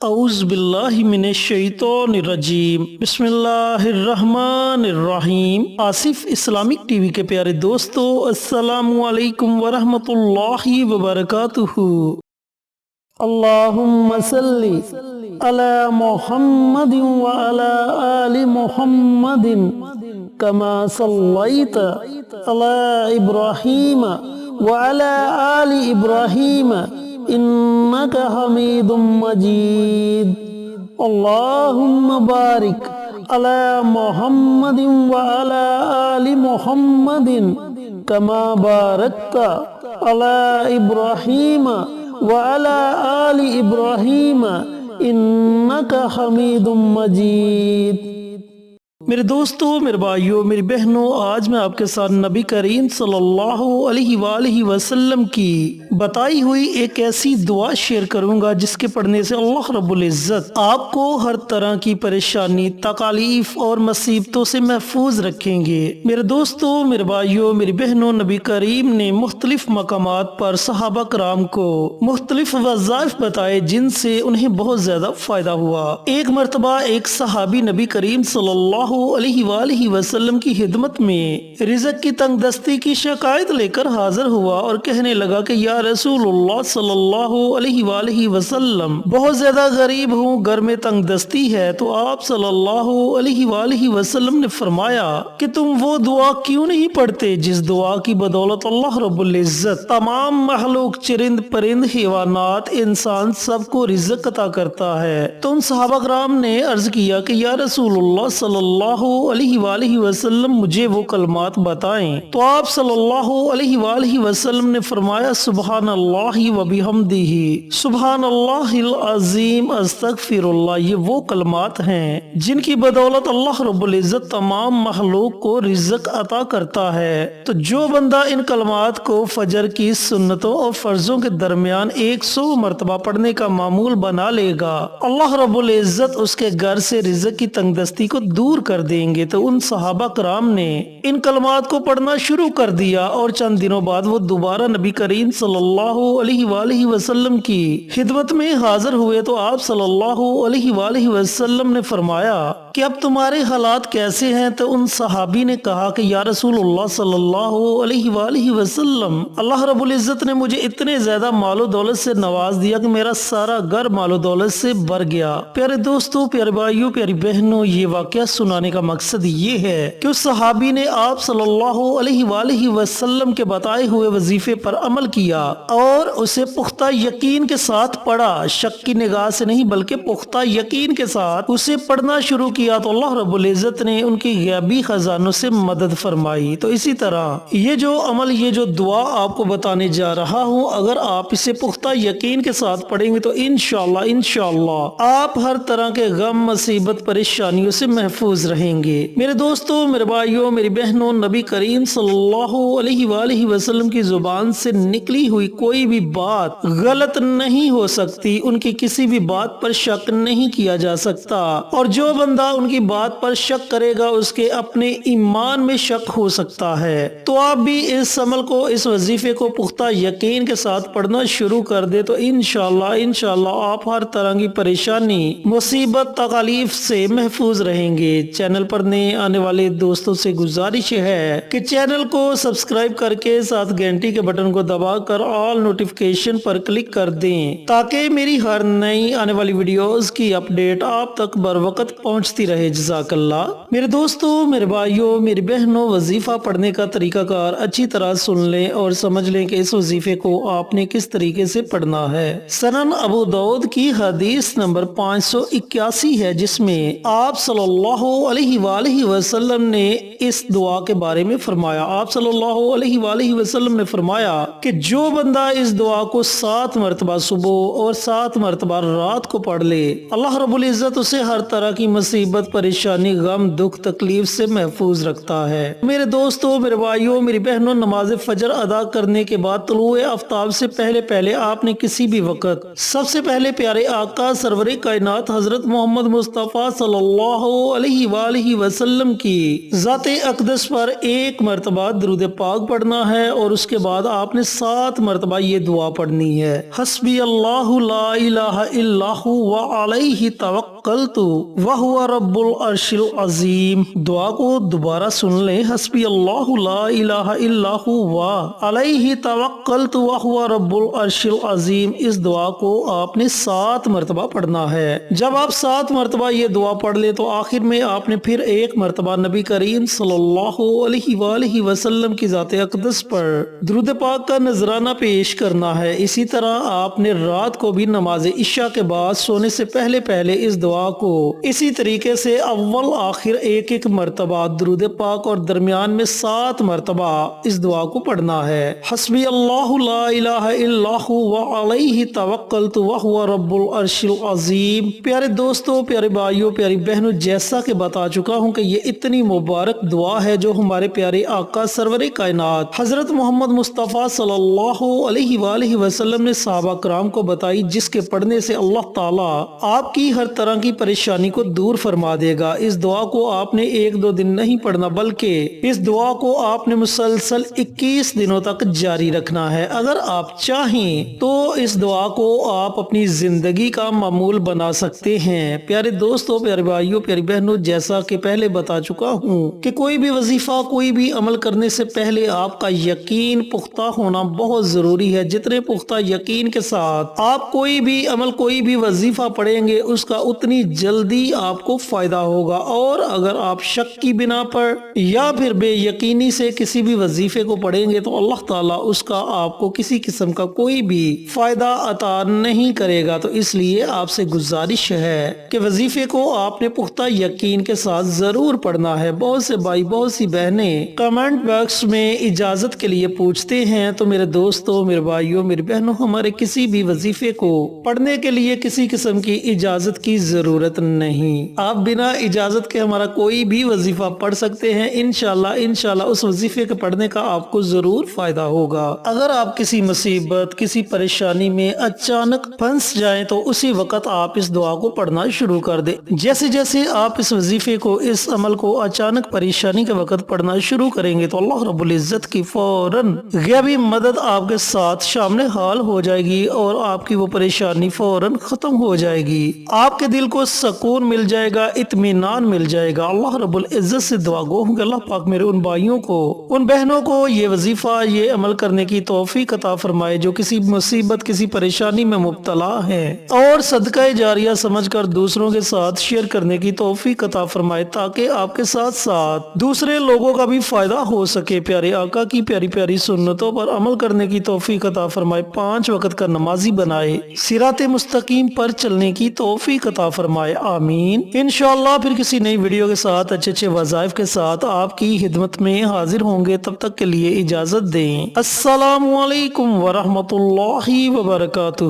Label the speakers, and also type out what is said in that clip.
Speaker 1: اعوذ باللہ من الشیطان الرجیم بسم اللہ الرحمن الرحیم۔ آصف اسلامک ٹی وی کے پیارے دوستو، السلام علیکم ورحمۃ اللہ وبرکاتہ۔ اللہم صلی علی محمد وعلی آل محمد کما صلیت علی ابراہیم وعلی آل ابراہیم انک حمید مجید۔ اللہم بارک علی محمد وعلی آل محمد کما بارکت علی ابراہیم وعلی آل ابراہیم انک حمید مجید۔ میرے دوستو، میرے بھائیوں، میری بہنوں، آج میں آپ کے ساتھ نبی کریم صلی اللہ علیہ وآلہ وسلم کی بتائی ہوئی ایک ایسی دعا شیئر کروں گا جس کے پڑھنے سے اللہ رب العزت آپ کو ہر طرح کی پریشانی، تکالیف اور مصیبتوں سے محفوظ رکھیں گے۔ میرے دوستو، میرے بھائیوں، میری بہنوں، نبی کریم نے مختلف مقامات پر صحابہ کرام کو مختلف وظائف بتائے جن سے انہیں بہت زیادہ فائدہ ہوا۔ ایک مرتبہ ایک صحابی نبی کریم صلی اللہ علیہ وآلہ وسلم کی خدمت میں رزق کی تنگ دستی کی شکایت لے کر حاضر ہوا اور کہنے لگا کہ یا رسول اللہ صلی اللہ علیہ وآلہ وسلم، بہت زیادہ غریب ہوں، گھر میں تنگ دستی ہے۔ تو آپ صلی اللہ علیہ وآلہ وسلم نے فرمایا کہ تم وہ دعا کیوں نہیں پڑھتے جس دعا کی بدولت اللہ رب العزت تمام مخلوق، چرند پرند، حیوانات، انسان سب کو رزق عطا کرتا ہے۔ تو ان صحابہ کرام نے عرض کیا کہ یا رسول اللہ صلی اللہ علیہ وآلہ وسلم، مجھے وہ کلمات بتائیں۔ تو آپ صلی اللہ علیہ وآلہ وسلم نے فرمایا سبحان اللہ وبحمدہ، سبحان اللہ العظیم، استغفر اللہ۔ یہ وہ کلمات ہیں جن کی بدولت اللہ رب العزت تمام مخلوق کو رزق عطا کرتا ہے۔ تو جو بندہ ان کلمات کو فجر کی سنتوں اور فرضوں کے درمیان 100 مرتبہ پڑھنے کا معمول بنا لے گا، اللہ رب العزت اس کے گھر سے رزق کی تنگ دستی کو دور کر دیں گے۔ تو ان صحابہ کرام نے ان کلمات کو پڑھنا شروع کر دیا اور چند دنوں بعد وہ دوبارہ نبی کریم صلی اللہ علیہ وآلہ وسلم کی خدمت میں حاضر ہوئے۔ تو آپ صلی اللہ علیہ وآلہ وسلم نے فرمایا کہ اب تمہارے حالات کیسے ہیں؟ تو ان صحابی نے کہا کہ یا رسول اللہ صلی اللہ علیہ وآلہ وسلم، اللہ رب العزت نے مجھے اتنے زیادہ مال و دولت سے نواز دیا کہ میرا سارا گھر مال و دولت سے بھر گیا۔ پیارے دوستو، پیارے بھائیوں، پیاری بہنوں، یہ واقعہ سنانے کا مقصد یہ ہے کہ اس صحابی نے آپ صلی اللہ علیہ وآلہ وسلم کے بتائے ہوئے وظیفے پر عمل کیا اور اسے پختہ یقین کے ساتھ پڑھا، شک کی نگاہ سے نہیں بلکہ پختہ یقین کے ساتھ اسے پڑھنا شروع کیا۔ تو اللہ رب العزت نے ان کی غیبی خزانوں سے مدد فرمائی۔ تو اسی طرح یہ جو عمل، یہ جو دعا آپ کو بتانے جا رہا ہوں، اگر آپ اسے پختہ یقین کے ساتھ پڑھیں گے تو انشاءاللہ آپ ہر طرح کے غم، مصیبت، پریشانیوں سے محفوظ رہیں گے۔ میرے دوستو، میرے بھائیوں، میری بہنوں، نبی کریم صلی اللہ علیہ وآلہ وسلم کی زبان سے نکلی ہوئی کوئی بھی بات غلط نہیں ہو سکتی، ان کی کسی بھی بات پر شک نہیں کیا جا سکتا، اور جو بندہ ان کی بات پر شک کرے گا اس کے اپنے ایمان میں شک ہو سکتا ہے۔ تو آپ بھی اس عمل کو، اس وظیفے کو پختہ یقین کے ساتھ پڑھنا شروع کر دے تو انشاءاللہ آپ ہر طرح کی پریشانی، مصیبت، تکالیف سے محفوظ رہیں گے۔ چینل پر نئے آنے والے دوستوں سے گزارش ہے کہ چینل کو سبسکرائب کر کے ساتھ گھنٹی کے بٹن کو دبا کر آل نوٹیفیکیشن پر کلک کر دیں تاکہ میری ہر نئی آنے والی ویڈیوز کی اپڈیٹ آپ تک بر وقت پہنچتی رہے۔ جزاک اللہ۔ میرے دوستو، میرے بھائیوں، میری بہنوں، وظیفہ پڑھنے کا طریقہ کار اچھی طرح سن لیں اور سمجھ لیں کہ اس وظیفے کو آپ نے کس طریقے سے پڑھنا ہے۔ سنن ابو داؤد کی حدیث نمبر 581 ہے جس میں آپ صلی اللہ علیہ وآلہ وسلم نے اس دعا کے بارے میں فرمایا۔ آپ صلی اللہ علیہ وآلہ وسلم نے فرمایا کہ جو بندہ اس دعا کو 7 مرتبہ صبح اور 7 مرتبہ رات کو پڑھ لے، اللہ رب العزت اسے ہر طرح کی مصیبت مصیبت پریشانی غم دکھ تکلیف سے محفوظ رکھتا ہے۔ میرے دوستو میرے بھائیوں میری بہنوں، نماز فجر ادا کرنے کے بعد طلوع آفتاب سے پہلے آپ نے کسی بھی وقت سب سے پہلے پیارے آقا سرور کائنات حضرت محمد مصطفیٰ صلی اللہ علیہ وآلہ وسلم کی ذات اقدس پر ایک مرتبہ درود پاک پڑھنا ہے، اور اس کے بعد آپ نے 7 مرتبہ یہ دعا پڑھنی ہے، حسبی اللہ لا الہ الا هو علیہ توکلت وہو رب العرش العظیم۔ دعا کو دوبارہ سن لیں، حسبی اللہ لا الہ الا هو علیہ توکلت وہو رب العرش العظیم۔ اس دعا کو آپ نے 7 مرتبہ پڑھنا ہے۔ جب آپ 7 مرتبہ یہ دعا پڑھ لیں تو آخر میں آپ نے پھر ایک مرتبہ نبی کریم صلی اللہ علیہ وآلہ وسلم کی ذات اقدس پر درود پاک کا نذرانہ پیش کرنا ہے۔ اسی طرح آپ نے رات کو بھی نماز عشاء کے بعد سونے سے پہلے اس دعا کو اسی طریقے سے اول آخر ایک مرتبہ درود پاک اور درمیان میں 7 مرتبہ اس دعا کو پڑھنا ہے، حسبی اللہ لا الہ الا هو علیہ توکلت وہو رب العرش العظیم۔ پیارے دوستو پیارے بھائیوں پیاری بہنوں، جیسا کہ بتا چکا ہوں کہ یہ اتنی مبارک دعا ہے جو ہمارے پیارے آقا سرور کائنات حضرت محمد مصطفیٰ صلی اللہ علیہ وآلہ وسلم نے صحابہ کرام کو بتائی، جس کے پڑھنے سے اللہ تعالیٰ آپ کی ہر طرح کی پریشانی کو دور فرما دے گا۔ اس دعا کو آپ نے 1-2 دن نہیں پڑھنا، بلکہ اس دعا کو آپ نے مسلسل 21 دنوں تک جاری رکھنا ہے۔ اگر آپ چاہیں تو اس دعا کو آپ اپنی زندگی کا معمول بنا سکتے ہیں۔ پیارے دوستو پیارے بھائیوں پیاری بہنوں، جیسا کہ پہلے بتا چکا ہوں کہ کوئی بھی وظیفہ کوئی بھی عمل کرنے سے پہلے آپ کا یقین پختہ ہونا بہت ضروری ہے۔ جتنے پختہ یقین کے ساتھ آپ کوئی بھی عمل کوئی بھی وظیفہ پڑھیں گے اس کا اتنی جلدی آپ کو فائدہ ہوگا، اور اگر آپ شک کی بنا پر یا پھر بے یقینی سے کسی بھی وظیفے کو پڑھیں گے تو اللہ تعالیٰ اس کا آپ کو کسی قسم کا کوئی بھی فائدہ عطا نہیں کرے گا۔ تو اس لیے آپ سے گزارش ہے کہ وظیفے کو آپ نے پختہ یقین کے ساتھ ضرور پڑھنا ہے۔ بہت سے بھائی بہت سی بہنیں کمنٹ باکس میں اجازت کے لیے پوچھتے ہیں، تو میرے دوستوں میرے بھائیوں میری بہنوں، ہمارے کسی بھی وظیفے کو پڑھنے کے لیے کسی قسم کی اجازت کی ضرورت نہیں۔ آپ بنا اجازت کے ہمارا کوئی بھی وظیفہ پڑھ سکتے ہیں، انشاءاللہ اس وظیفے کے پڑھنے کا آپ کو ضرور فائدہ ہوگا۔ اگر آپ کسی مصیبت کسی پریشانی میں اچانک پھنس جائیں تو اسی وقت آپ اس دعا کو پڑھنا شروع کر دیں۔ جیسے جیسے آپ اس وظیفے کو اس عمل کو اچانک پریشانی کے وقت پڑھنا شروع کریں گے تو اللہ رب العزت کی فوراً غیبی مدد آپ کے ساتھ شامل حال ہو جائے گی، اور آپ کی وہ پریشانی فوراً ختم ہو جائے گی۔ آپ کے دل کو سکون مل جائے گا، اطمینان مل جائے گا۔ اللہ رب العزت سے دعا گو ہوں کہ اللہ پاک میرے ان بھائیوں کو ان بہنوں کو یہ وظیفہ یہ عمل کرنے کی توفیق عطا فرمائے جو کسی مصیبت کسی پریشانی میں مبتلا ہیں، اور صدقہ جاریہ سمجھ کر دوسروں کے ساتھ شیئر کرنے کی توفیق عطا فرمائے، تاکہ آپ کے ساتھ ساتھ دوسرے لوگوں کا بھی فائدہ ہو سکے۔ پیارے آقا کی پیاری پیاری سنتوں پر عمل کرنے کی توفیق عطا فرمائے، 5 وقت کا نمازی بنائے، صراط مستقیم پر چلنے کی توفیق عطا فرمائے، آمین۔ انشاءاللہ پھر کسی نئی ویڈیو کے ساتھ اچھے وظائف کے ساتھ آپ کی خدمت میں حاضر ہوں گے، تب تک کے لیے اجازت دیں۔ السلام علیکم ورحمۃ اللہ وبرکاتہ۔